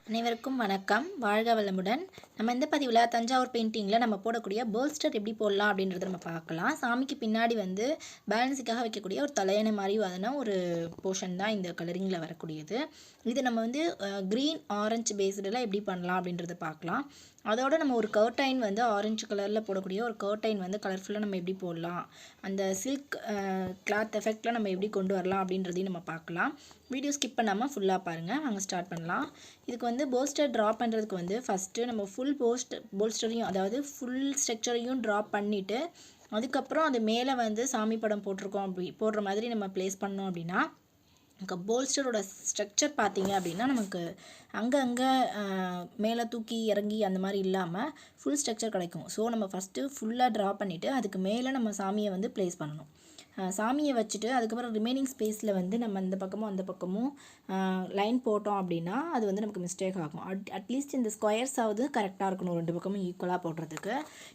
அனைவருக்கும் வணக்கம். வாழ்க வளமுடன். நம்ம இந்த பதிவில் தஞ்சாவூர் பெயிண்டிங்கில் நம்ம போடக்கூடிய போல்ஸ்டர் எப்படி போடலாம் அப்படின்றத நம்ம பார்க்கலாம். சாமிக்கு பின்னாடி பேலன்ஸுக்காக வைக்கக்கூடிய ஒரு தலையணை மாதிரி ஒரு போர்ஷன் தான் இந்த கலரிங்கில் வரக்கூடியது. இது நம்ம க்ரீன் ஆரஞ்சு பேஸ்டில் எப்படி பண்ணலாம் அப்படின்றத பார்க்கலாம். அதோடு நம்ம ஒரு கர்டைன் ஆரஞ்சு கலரில் போடக்கூடிய ஒரு கர்டைன் கலர்ஃபுல்லாக நம்ம எப்படி போடலாம், அந்த சில்க் கிளாத் எஃபெக்டில் நம்ம எப்படி கொண்டு வரலாம் அப்படின்றதையும் நம்ம பார்க்கலாம். வீடியோ ஸ்கிப் பண்ணாமல் ஃபுல்லாக பாருங்கள். நாங்கள் ஸ்டார்ட் பண்ணலாம். இதுக்கு போல்ஸ்டர் ட்ரா பண்ணுறதுக்கு ஃபஸ்ட்டு நம்ம ஃபுல் போல்ஸ்டரையும் அதாவது ஃபுல் ஸ்ட்ரக்சரையும் ட்ரா பண்ணிவிட்டு அதுக்கப்புறம் அது மேலே சாமி படம் போட்டிருக்கோம் போடுற மாதிரி நம்ம ப்ளேஸ் பண்ணோம் அப்படின்னா போல்ஸ்டரோட ஸ்ட்ரக்சர் பார்த்தீங்க அப்படின்னா நமக்கு அங்கங்கே மேலே தூக்கி இறங்கி அந்த மாதிரி இல்லாமல் ஃபுல் ஸ்ட்ரக்சர் கிடைக்கும். ஸோ நம்ம ஃபஸ்ட்டு ஃபுல்லாக ட்ரா பண்ணிவிட்டு அதுக்கு மேலே நம்ம சாமியை ப்ளேஸ் பண்ணணும். சாமியை வச்சுட்டு அதுக்கப்புறம் ரிமைனிங் ஸ்பேஸில் நம்ம இந்த பக்கமும் அந்த பக்கமும் லைன் போட்டோம் அப்படின்னா அது நமக்கு மிஸ்டேக் ஆகும். அட்லீஸ்ட் இந்த ஸ்கொயர்ஸாவது கரெக்டாக இருக்கணும், ரெண்டு பக்கமும் ஈக்குவலாக போடுறதுக்கு.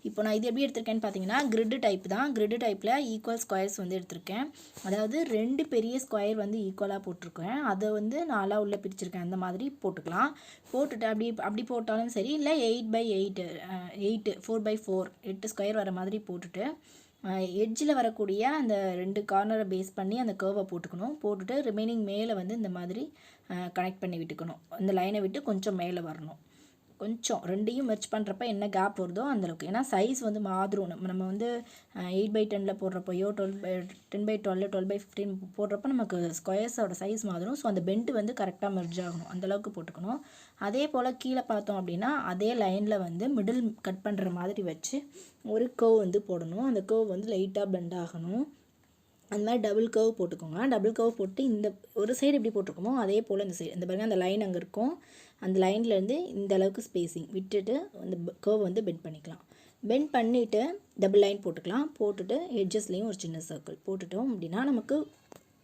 இப்போ நான் இது எப்படி எடுத்திருக்கேன்னு பார்த்தீங்கன்னா கிரிட் டைப் தான். கிரிட் டைப்பில் ஈக்குவல் ஸ்கொயர்ஸ் எடுத்திருக்கேன். அதாவது ரெண்டு பெரிய ஸ்கொயர் ஈக்குவலாக போட்டிருக்கேன். அதை நாலாக உள்ளே பிரிச்சிருக்கேன். அந்த மாதிரி போட்டுக்கலாம். போட்டுட்டு அப்படி போட்டாலும் சரி, இல்லை 8x8 4x4 8 ஸ்கொயர் வர மாதிரி போட்டுட்டு எட்ஜில் வரக்கூடிய அந்த ரெண்டு கார்னரை பேஸ் பண்ணி அந்த கர்வை போட்டுட்டு ரிமைனிங் மேலே இந்த மாதிரி கனெக்ட் பண்ணி விட்டுக்கணும். அந்த லைனை விட்டு கொஞ்சம் மேலே வரணும். கொஞ்சம் ரெண்டையும் மெர்ச் பண்ணுறப்ப என்ன கேப் வருதோ அந்தளவுக்கு. ஏன்னா சைஸ் மாறும். நம்ம 8x10 போடுறப்பையோ 10x12 12x15 போடுறப்ப நமக்கு ஸ்கொயர்ஸோட சைஸ் மாறும். ஸோ அந்த பெண்டு கரெக்டாக மெர்ஜ் ஆகணும், அந்தளவுக்கு போட்டுக்கணும். அதே போல் கீழே பார்த்தோம் அப்படின்னா அதே லைனில் மிடில் கட் பண்ணுற மாதிரி வச்சு ஒரு கர்வ் போடணும். அந்த கர்வ் லைட்டாக பெண்ட் ஆகணும். அந்த மாதிரி டபுள் கர்வ் போட்டுக்கோங்க. டபுள் கர்வ் போட்டு இந்த ஒரு சைடு எப்படி போட்டிருக்கோமோ அதே போல் இந்த சைடு இந்த பாருங்கள், அந்த லைன் அங்கே இருக்கும். அந்த லைன்லேருந்து இந்த அளவுக்கு ஸ்பேஸிங் விட்டுட்டு அந்த கர்வ் பெண்ட் பண்ணிக்கலாம். பெண்ட் பண்ணிவிட்டு டபுள் லைன் போட்டுக்கலாம். போட்டுட்டு எட்ஜஸ்லேயும் ஒரு சின்ன சர்க்கிள் போட்டுட்டோம் அப்படின்னா நமக்கு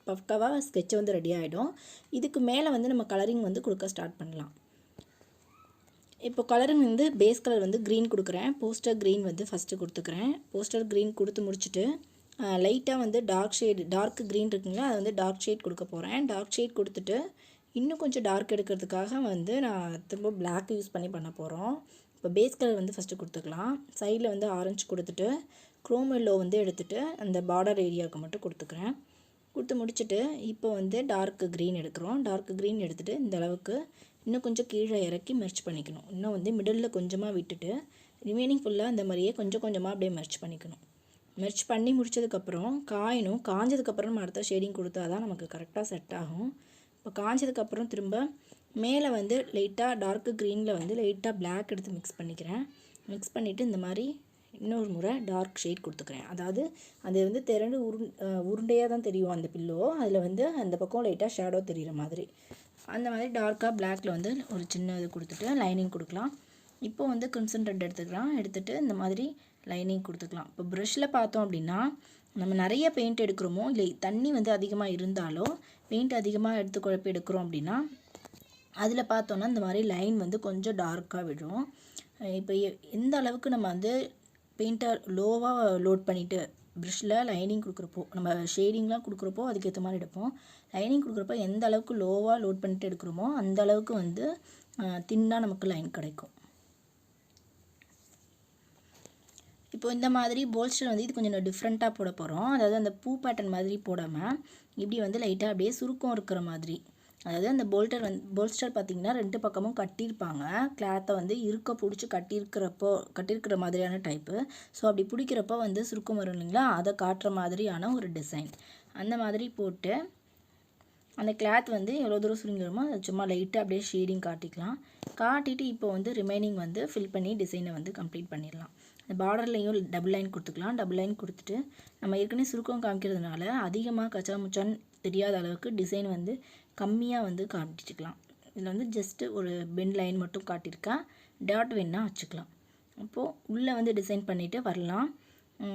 பக்காவாக ஸ்கெட்ச் ரெடி ஆகிடும். இதுக்கு மேலே நம்ம கலரிங் கொடுக்க ஸ்டார்ட் பண்ணலாம். இப்போ கலரிங் பேஸ் கலர் க்ரீன் கொடுக்குறேன். போஸ்டர் க்ரீன் ஃபஸ்ட்டு கொடுத்துக்கிறேன். போஸ்டர் க்ரீன் கொடுத்து முடிச்சுட்டு லைட்டாக டார்க் க்ரீன் இருக்குங்களா, அதை டார்க் ஷேட் கொடுக்க போகிறேன். டார்க் ஷேட் கொடுத்துட்டு இன்னும் கொஞ்சம் டார்க் எடுக்கிறதுக்காக நான் திரும்ப பிளாக் யூஸ் பண்ண போகிறோம். இப்போ பேஸ் கலர் ஃபஸ்ட்டு கொடுத்துக்கலாம். சைடில் ஆரஞ்சு கொடுத்துட்டு க்ரோம் எல்லோ எடுத்துகிட்டு அந்த பார்டர் ஏரியாவுக்கு மட்டும் கொடுத்துக்கிறேன். கொடுத்து முடிச்சுட்டு இப்போ டார்க் க்ரீன் எடுக்கிறோம். டார்க் க்ரீன் எடுத்துகிட்டு இந்த அளவுக்கு இன்னும் கொஞ்சம் கீழே இறக்கி மெர்ச் பண்ணிக்கணும். இன்னும் மிடில் கொஞ்சமாக விட்டுட்டு ரிமைனிங் ஃபுல்லாக இந்த மாதிரியே கொஞ்சம் கொஞ்சமாக அப்படியே மெர்ச் பண்ணிக்கணும். மெர்ச் பண்ணி முடித்ததுக்கப்புறம் காஞ்சதுக்கப்புறம் நம்ம அடுத்த ஷேடிங் கொடுத்தா தான் நமக்கு கரெக்டாக செட் ஆகும். இப்போ காஞ்சதுக்கப்புறம் திரும்ப மேலே லைட்டாக டார்க் க்ரீனில் லைட்டாக பிளாக் எடுத்து மிக்ஸ் பண்ணிக்கிறேன். மிக்ஸ் பண்ணிவிட்டு இந்த மாதிரி இன்னொரு முறை டார்க் ஷேட் கொடுத்துக்கிறேன். அதாவது அது திரண்டு உருண்டையாக தான் தெரியும் அந்த பில்லோ. அதில் அந்த பக்கம் லைட்டாக ஷேடோ தெரிகிற மாதிரி அந்த மாதிரி டார்க்காக பிளாக்கில் ஒரு சின்ன இது கொடுத்துட்டு லைனிங் கொடுக்கலாம். இப்போ கிரிம்சன் ரெட் எடுத்துக்கலாம். எடுத்துகிட்டு இந்த மாதிரி லைனிங் கொடுத்துக்கலாம். இப்போ ப்ரஷில் பார்த்தோம் அப்படின்னா நம்ம நிறைய பெயிண்ட் எடுக்கிறோமோ இல்லை தண்ணி அதிகமாக இருந்தாலோ பெயிண்ட் அதிகமாக எடுத்து குழப்பி எடுக்கிறோம் அப்படின்னா அதில் பார்த்தோன்னா இந்த மாதிரி லைன் கொஞ்சம் டார்க்காக விடும். இப்போ எந்த அளவுக்கு நம்ம பெயிண்ட்டை லோவாக லோட் பண்ணிவிட்டு ப்ரஷில் லைனிங் கொடுக்குறப்போ நம்ம ஷேடிங்லாம் கொடுக்குறப்போ அதுக்கேற்ற மாதிரி எடுப்போம். லைனிங் கொடுக்குறப்போ எந்த அளவுக்கு லோவாக லோட் பண்ணிட்டு எடுக்கிறோமோ அந்த அளவுக்கு தின்னாக நமக்கு லைன் கிடைக்கும். இப்போ இந்த மாதிரி போல்ஸ்டர் இது கொஞ்சம் டிஃப்ரெண்ட்டாக போட போகிறோம். அதாவது அந்த பூ பேட்டர்ன் மாதிரி போடாமல் இப்படி லைட்டாக அப்படியே சுருக்கம் இருக்கிற மாதிரி. அதாவது அந்த போல்ஸ்டர் பார்த்திங்கன்னா ரெண்டு பக்கமும் கட்டியிருப்பாங்க. கிளாத்தை இருக்க பிடிச்சி கட்டியிருக்கிற மாதிரியான டைப்பு. ஸோ அப்படி பிடிக்கிறப்போ சுருக்கம் வரும் இல்லைங்களா, அதை காட்டுற மாதிரியான ஒரு டிசைன். அந்த மாதிரி போட்டு அந்த கிளாத் எவ்வளோ தூரம் சுருங்கிடுமோ அதை சும்மா லைட்டாக அப்படியே ஷேடிங் காட்டிக்கலாம். காட்டிட்டு இப்போ ரிமைனிங் ஃபில் பண்ணி டிசைனை கம்ப்ளீட் பண்ணிடலாம். இந்த பார்டர்லையும் டபுள் லைன் கொடுத்துக்கலாம். டபுள் லைன் கொடுத்துட்டு நம்ம ஏற்கனவே சுருக்கம் காமிக்கிறதுனால அதிகமாக கச்சாமுச்சான்னு தெரியாத அளவுக்கு டிசைன் கம்மியாக காமிச்சிக்கலாம். இதில் ஜஸ்ட்டு ஒரு பென் லைன் மட்டும் காட்டியிருக்கேன். டாட் வேணால் வச்சுக்கலாம். அப்போது உள்ளே டிசைன் பண்ணிவிட்டு வரலாம்.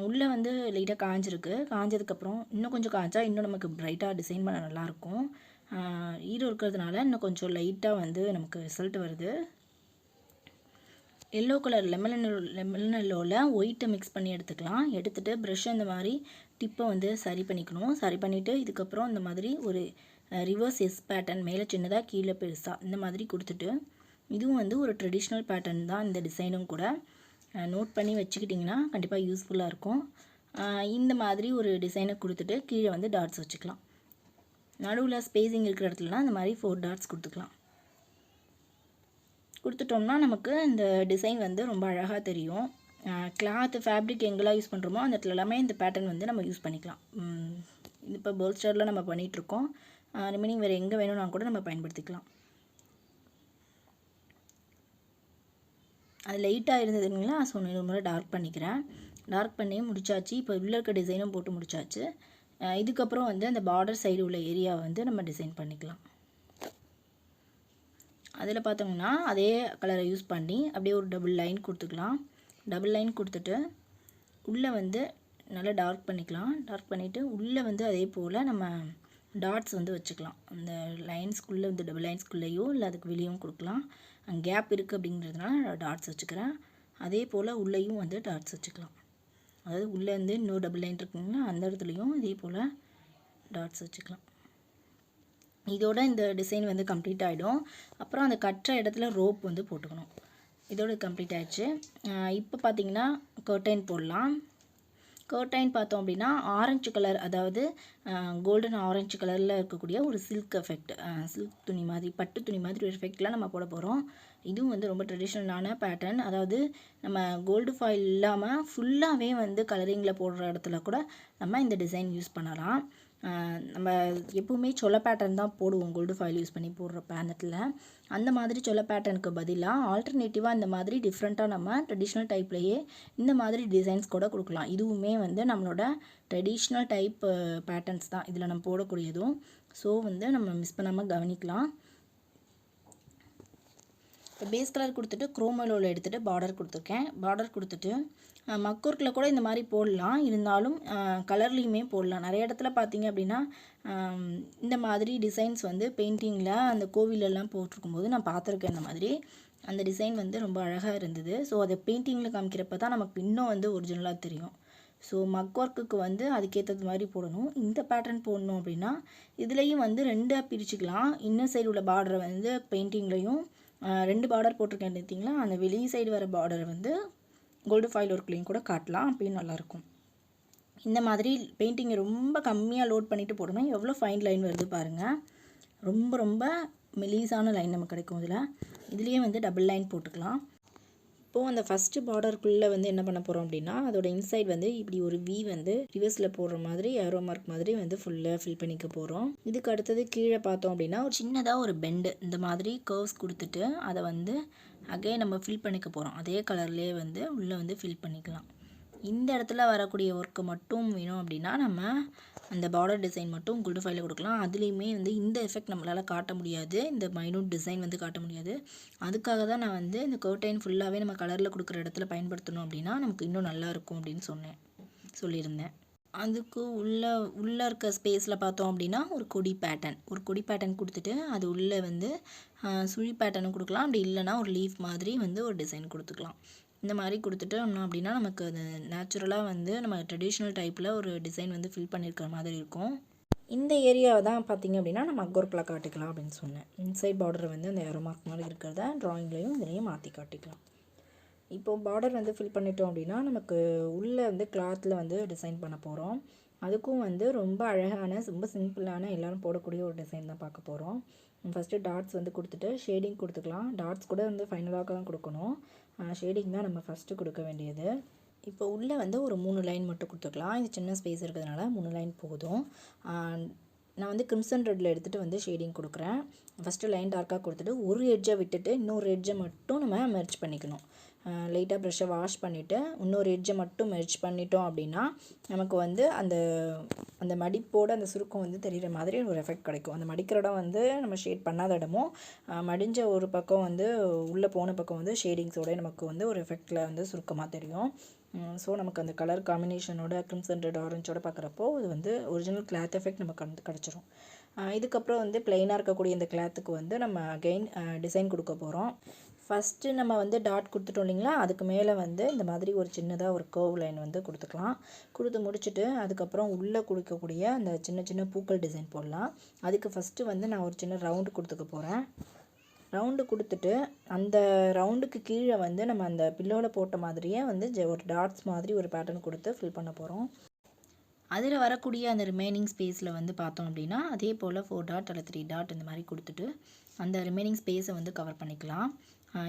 உள்ளே லைட்டாக காஞ்சிருக்கு. காஞ்சதுக்கப்புறம் இன்னும் கொஞ்சம் காய்ச்சா இன்னும் நமக்கு ப்ரைட்டாக டிசைன் பண்ண நல்லாயிருக்கும். ஈரம் இருக்கிறதுனால இன்னும் கொஞ்சம் லைட்டாக நமக்கு ரிசல்ட் வருது. எல்லோ கலர் லெமன் எல்லோவில் ஒயிட்டை மிக்ஸ் பண்ணி எடுத்துக்கலாம். எடுத்துகிட்டு ப்ரஷ் இந்த மாதிரி டிப்பை சரி பண்ணிக்கணும். சரி பண்ணிவிட்டு இதுக்கப்புறம் இந்த மாதிரி ஒரு ரிவர்ஸ் எஸ் பேட்டர்ன் மேலே சின்னதாக கீழே பெருசாக இந்த மாதிரி கொடுத்துட்டு இதுவும் வந்து ஒரு ட்ரெடிஷ்னல் பேட்டர்ன் தான் இந்த டிசைனும் கூட. நோட் பண்ணி வச்சுக்கிட்டிங்கன்னா கண்டிப்பாக யூஸ்ஃபுல்லாக இருக்கும். இந்த மாதிரி ஒரு டிசைனை கொடுத்துட்டு கீழே வந்து டாட்ஸ் வச்சுக்கலாம். நடுவில் ஸ்பேஸிங் இருக்கிற இடத்துலலாம் இந்த மாதிரி 4 டாட்ஸ் கொடுத்துக்கலாம். கொடுத்துட்டோம்னா நமக்கு இந்த டிசைன் வந்து ரொம்ப அழகாக தெரியும். கிளாத்து ஃபேப்ரிக் எங்கெல்லாம் யூஸ் பண்ணுறோமோ அந்த இடத்துல எல்லாமே இந்த பேட்டர்ன் வந்து நம்ம யூஸ் பண்ணிக்கலாம். இப்போ போல்ஸ்டரில் நம்ம பண்ணிகிட்ருக்கோம். ரிமைனிங் வேறு எங்கே வேணும்னா கூட நம்ம பயன்படுத்திக்கலாம். அது லைட்டாக இருந்ததுங்களா, ஸோ நான் ஒரு முறை டார்க் பண்ணிக்கிறேன். டார்க் பண்ணி முடிச்சாச்சு. இப்போ உள்ளே இருக்க டிசைனும் போட்டு முடிச்சாச்சு. இதுக்கப்புறம் வந்து அந்த பார்டர் சைடு உள்ள ஏரியா வந்து நம்ம டிசைன் பண்ணிக்கலாம். அதில் பார்த்தோம்னா அதே கலரை யூஸ் பண்ணி அப்படியே ஒரு டபுள் லைன் கொடுத்துக்கலாம். டபுள் லைன் கொடுத்துட்டு உள்ளே வந்து நல்லா டார்க் பண்ணிக்கலாம். டார்க் பண்ணிவிட்டு உள்ளே வந்து அதே போல் நம்ம டாட்ஸ் வந்து வச்சுக்கலாம். அந்த லைன்ஸ்குள்ளே வந்து டபுள் லைன்ஸ்குள்ளேயோ இல்லை அதுக்கு வெளியும் கொடுக்கலாம். கேப் இருக்குது அப்படிங்கிறதுனால நான் டாட்ஸ் வச்சுக்கிறேன். அதே போல் உள்ளேயும் வந்து டாட்ஸ் வச்சுக்கலாம். அதாவது உள்ளே வந்து இன்னொரு டபுள் லைன் இருக்குங்கன்னா அந்த இடத்துலையும் இதே போல் டாட்ஸ் வச்சுக்கலாம். இதோட இந்த டிசைன் வந்து கம்ப்ளீட் ஆகிடும். அப்புறம் அந்த கட்டுற இடத்துல ரோப் வந்து போட்டுக்கணும். இதோட கம்ப்ளீட் ஆகிடுச்சு. இப்போ பார்த்தீங்கன்னா கர்டைன் போடலாம். கர்டைன் பார்த்தோம் அப்படின்னா ஆரஞ்சு கலர், அதாவது கோல்டன் ஆரஞ்சு கலரில் இருக்கக்கூடிய ஒரு சில்க் எஃபெக்ட், சில்க் துணி மாதிரி, பட்டு துணி மாதிரி ஒரு எஃபெக்ட்லாம் நம்ம போட போகிறோம். இதுவும் வந்து ரொம்ப ட்ரெடிஷ்னலான பேட்டர்ன். அதாவது நம்ம கோல்டு ஃபாயில் இல்லாமல் ஃபுல்லாகவே வந்து கலரிங்கில் போடுற இடத்துல கூட நம்ம இந்த டிசைன் யூஸ் பண்ணலாம். நம்ம எப்போவுமே சொல பேட்டர்ன் தான் போடுவோம் கோல்டு ஃபாயில் யூஸ் பண்ணி போடுற பேனட்டில். அந்த மாதிரி சொல பேட்டர்னுக்கு பதிலாக ஆல்டர்னேட்டிவாக இந்த மாதிரி டிஃப்ரெண்ட்டாக நம்ம ட்ரெடிஷ்னல் டைப்லேயே இந்த மாதிரி டிசைன்ஸ் கூட கொடுக்கலாம். இதுவுமே வந்து நம்மளோட ட்ரெடிஷ்னல் டைப் பேட்டர்ன்ஸ் தான் இதில் நம்ம போடக்கூடியதும். ஸோ வந்து நம்ம மிஸ் பண்ணாமல் கவனிக்கலாம். இப்போ பேஸ் கலர் கொடுத்துட்டு குரோமலோவில் எடுத்துகிட்டு பார்டர் கொடுத்துருக்கேன். பார்டர் கொடுத்துட்டு மக்கூர்க்கில் கூட இந்த மாதிரி போடலாம். இருந்தாலும் கலர்லேயுமே போடலாம். நிறைய இடத்துல பார்த்தீங்க அப்படின்னா இந்த மாதிரி டிசைன்ஸ் வந்து பெயிண்டிங்கில் அந்த கோவிலெல்லாம் போட்டிருக்கும்போது நான் பார்த்துருக்கேன். இந்த மாதிரி அந்த டிசைன் வந்து ரொம்ப அழகாக இருந்தது. ஸோ அதை பெயிண்டிங்கில் காமிக்கிறப்ப தான் நமக்கு இன்னும் வந்து ஒரிஜினலாக தெரியும். ஸோ மக் ஒர்க்குக்கு வந்து அதுக்கேற்றது மாதிரி போடணும். இந்த பேட்டர்ன் போடணும் அப்படின்னா இதுலேயும் வந்து 2 பிரிச்சுக்கலாம். இன்னர் சைடு உள்ள பார்டரை வந்து பெயிண்டிங்லேயும் 2 பார்டர் போட்டிருக்கேன் பார்த்தீங்களா, அந்த வெளி சைடு வர பார்டரை வந்து கோல்டு ஃபாயில் ஒர்க்லேயும் கூட காட்டலாம். அப்பயும் நல்லாயிருக்கும். இந்த மாதிரி பெயிண்டிங்கை ரொம்ப கம்மியாக லோட் பண்ணிவிட்டு போடணும். எவ்வளோ ஃபைன் லைன் வருது பாருங்கள். ரொம்ப ரொம்ப மெலிசான லைன் நமக்கு கிடைக்கும். இதுலேயே வந்து டபுள் லைன் போட்டுக்கலாம். இப்போது அந்த ஃபஸ்ட்டு பார்டருக்குள்ளே வந்து என்ன பண்ண போகிறோம் அப்படின்னா அதோட இன்சைட் வந்து இப்படி ஒரு வி வந்து ரிவர்ஸில் போடுற மாதிரி ஏரோ மார்க் மாதிரி வந்து ஃபுல்லாக ஃபில் பண்ணிக்க போகிறோம். இதுக்கு அடுத்தது கீழே பார்த்தோம் அப்படின்னா ஒரு சின்னதாக ஒரு பெண்டு இந்த மாதிரி கர்வ்ஸ் கொடுத்துட்டு அதை வந்து அகைன் நம்ம ஃபில் பண்ணிக்க போகிறோம். அதே கலர்லேயே வந்து உள்ளே வந்து ஃபில் பண்ணிக்கலாம். இந்த இடத்துல வரக்கூடிய ஒர்க்கு மட்டும் வேணும் அப்படின்னா நம்ம அந்த பார்டர் டிசைன் மட்டும் கோல்டு ஃபைலில் கொடுக்கலாம். அதுலேயுமே வந்து இந்த எஃபெக்ட் நம்மளால் காட்ட முடியாது, இந்த மைனூட் டிசைன் வந்து காட்ட முடியாது. அதுக்காக தான் நான் வந்து இந்த கர்டைன் ஃபுல்லாகவே நம்ம கலரில் கொடுக்குற இடத்துல பயன்படுத்தணும் அப்படின்னா நமக்கு இன்னும் நல்லாயிருக்கும் அப்படின்னு சொல்லியிருந்தேன். அதுக்கு உள்ளே இருக்க ஸ்பேஸில் பார்த்தோம் அப்படின்னா ஒரு கொடி பேட்டர்ன் கொடுத்துட்டு அது உள்ளே வந்து சுழி பேட்டர்னும் கொடுக்கலாம். அப்படி இல்லைனா ஒரு லீஃப் மாதிரி வந்து ஒரு டிசைன் கொடுத்துக்கலாம். இந்த மாதிரி கொடுத்துட்டோம்னா அப்படின்னா நமக்கு அது நேச்சுரலாக வந்து நம்ம ட்ரெடிஷ்னல் டைப்பில் ஒரு டிசைன் வந்து ஃபில் பண்ணியிருக்கிற மாதிரி இருக்கும். இந்த ஏரியாவை தான் பார்த்திங்க அப்படின்னா நம்ம அக்கொர்க்கில் காட்டிக்கலாம் அப்படின்னு சொன்னேன். இன்சைட் பார்டரை வந்து அந்த ஏரோ மார்க் மாதிரி இருக்கிறத ட்ராயிங்லேயும் இதுலேயும் மாற்றி காட்டிக்கலாம். இப்போது பார்டர் வந்து ஃபில் பண்ணிட்டோம் அப்படின்னா நமக்கு உள்ளே வந்து கிளாத்தில் வந்து டிசைன் பண்ண போகிறோம். அதுக்கும் வந்து ரொம்ப அழகான ரொம்ப சிம்பிளான எல்லோரும் போடக்கூடிய ஒரு டிசைன் தான் பார்க்க போகிறோம். ஃபஸ்ட்டு டாட்ஸ் வந்து கொடுத்துட்டு ஷேடிங் கொடுத்துக்கலாம். டாட்ஸ் கூட வந்து ஃபைனலாக தான் கொடுக்கணும். ஷேடிங் தான் நம்ம ஃபஸ்ட்டு கொடுக்க வேண்டியது. இப்போ உள்ளே வந்து ஒரு 3 லைன் மட்டும் கொடுத்துக்கலாம். இது சின்ன ஸ்பேஸ் இருக்கிறதுனால 3 லைன் போதும். நான் வந்து கிரிம்சன் ரெட்டில் எடுத்துகிட்டு வந்து ஷேடிங் கொடுக்குறேன். ஃபஸ்ட்டு லைன் டார்க்காக கொடுத்துட்டு ஒரு எட்ஜை விட்டுட்டு இன்னொரு எட்ஜை மட்டும் நம்ம மெர்ஜ் பண்ணிக்கணும். லைட்டாக ப்ரெஷ்ஷை வாஷ் பண்ணிவிட்டு இன்னொரு எட்ஜை மட்டும் மெர்ஜ் பண்ணிட்டோம் அப்படின்னா நமக்கு வந்து அந்த மடிப்போடு அந்த சுருக்கம் வந்து தெரிகிற மாதிரி ஒரு எஃபெக்ட் கிடைக்கும். அந்த மடிக்கிற இடம் வந்து நம்ம ஷேட் பண்ணாத இடமும் மடிஞ்ச ஒரு பக்கம் வந்து உள்ளே போன பக்கம் வந்து ஷேடிங்ஸோட நமக்கு வந்து ஒரு எஃபெக்டில் வந்து சுருக்கமாக தெரியும். ஸோ நமக்கு அந்த கலர் காம்பினேஷனோட கிரிம்சன் ரெட் ஆரஞ்சோட பார்க்குறப்போ இது வந்து ஒரிஜினல் கிளாத் எஃபெக்ட் நமக்கு கிடச்சிரும். இதுக்கப்புறம் வந்து பிளெயினாக இருக்கக்கூடிய இந்த கிளாத்துக்கு வந்து நம்ம அகெயின் டிசைன் கொடுக்க போகிறோம். ஃபஸ்ட்டு நம்ம வந்து டாட் கொடுத்துட்டோம் இல்லைங்களா, அதுக்கு மேலே வந்து இந்த மாதிரி ஒரு சின்னதாக ஒரு கர்வ் லைன் வந்து கொடுத்துக்கலாம். கொடுத்து முடிச்சுட்டு அதுக்கப்புறம் உள்ளே கொடுக்கக்கூடிய அந்த சின்ன சின்ன பூக்கள் டிசைன் போடலாம். அதுக்கு ஃபஸ்ட்டு வந்து நான் ஒரு சின்ன ரவுண்டு கொடுத்துக்க போகிறேன். ரவுண்டு கொடுத்துட்டு அந்த ரவுண்டுக்கு கீழே வந்து நம்ம அந்த பில்லோவில் போட்ட மாதிரியே வந்து ஒரு டாட்ஸ் மாதிரி ஒரு பேட்டர்ன் கொடுத்து ஃபில் பண்ண போகிறோம். அதில் வரக்கூடிய அந்த ரிமைனிங் ஸ்பேஸில் வந்து பார்த்தோம் அப்படின்னா அதே போல் 4 டாட் அல்ல 3 டாட் இந்த மாதிரி கொடுத்துட்டு அந்த ரிமைனிங் ஸ்பேஸை வந்து கவர் பண்ணிக்கலாம்.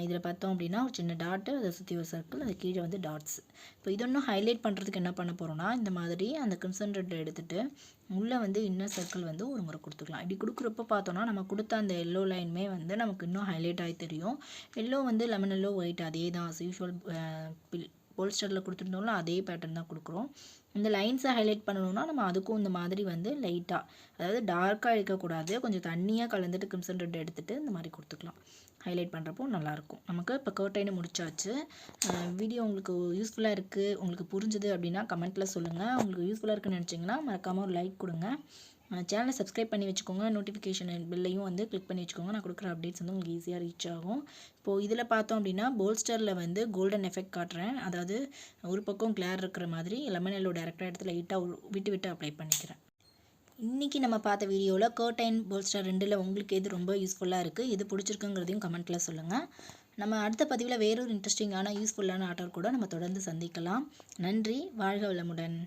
இதில் பார்த்தோம் அப்படின்னா ஒரு சின்ன டாட்டு, அதை சுற்றி ஒரு சர்க்கிள், அது கீழே வந்து டாட்ஸ். இப்போ இது இன்னும் ஹைலைட் பண்ணுறதுக்கு என்ன பண்ண போகிறோம்னா இந்த மாதிரி அந்த கிரிம்சன் ரெட் எடுத்துகிட்டு உள்ளே வந்து இன்னர் சர்க்கிள் வந்து ஒரு முறை கொடுத்துக்கலாம். இப்படி கொடுக்குறப்ப பார்த்தோன்னா நம்ம கொடுத்த அந்த எல்லோ லைனுமே வந்து நமக்கு இன்னும் ஹைலைட் ஆகி தெரியும். எல்லோ வந்து லெமன் எல்லோ ஒயிட் அதே தான் யூஷுவல் போல்ஸ்டரில் கொடுத்துருந்தோம்ல அதே பேட்டர்ன் தான் கொடுக்குறோம். இந்த லைன்ஸை ஹைலைட் பண்ணணும்னா நம்ம அதுக்கும் இந்த மாதிரி வந்து லைட்டாக, அதாவது டார்க்காக இருக்கக்கூடாது, கொஞ்சம் தண்ணியாக கலந்துட்டு கிரிம்சன் ரெட் எடுத்துகிட்டு இந்த மாதிரி கொடுத்துக்கலாம். ஹைலைட் பண்ணுறப்போ நல்லாயிருக்கும். நமக்கு இப்போ கர்டைனை முடிச்சாச்சு. வீடியோ உங்களுக்கு யூஸ்ஃபுல்லாக இருக்குது, உங்களுக்கு புரிஞ்சுது அப்படின்னா கமெண்ட்டில் சொல்லுங்கள். உங்களுக்கு யூஸ்ஃபுல்லாக இருக்குன்னு நினச்சிங்கன்னா மறக்காமல் ஒரு லைக் கொடுங்க. சேனலை சப்ஸ்கிரைப் பண்ணி வச்சுக்கோங்க. நோட்டிஃபிகேஷன் பெல்லையும் வந்து கிளிக் பண்ணி வச்சுக்கோங்க. நான் கொடுக்குற அப்டேட்ஸ் வந்து உங்களுக்கு ஈஸியாக ரீச் ஆகும். இப்போது இதில் பார்த்தோம் அப்படின்னா போல்ஸ்டரில் வந்து கோல்டன் எஃபெக்ட் காட்டுறேன். அதாவது ஒரு பக்கம் கிளார் இருக்கிற மாதிரி லெமன் எல்லோ டேரெக்டாக எடுத்து லைட்டாக விட்டு அப்ளை பண்ணிக்கிறேன். இன்றைக்கி நம்ம பார்த்த வீடியோவில் கர்டைன் போல்ஸ்டர் 2ல் உங்களுக்கு எது ரொம்ப யூஸ்ஃபுல்லாக இருக்குது, எது பிடிச்சிருக்குங்கிறதையும் கமெண்ட்டில் சொல்லுங்கள். நம்ம அடுத்த பதிவில் வேறொரு இன்ட்ரெஸ்டிங்கான யூஸ்ஃபுல்லான ஆர்டர் கூட நம்ம தொடர்ந்து சந்திக்கலாம். நன்றி. வாழ்க வளமுடன்.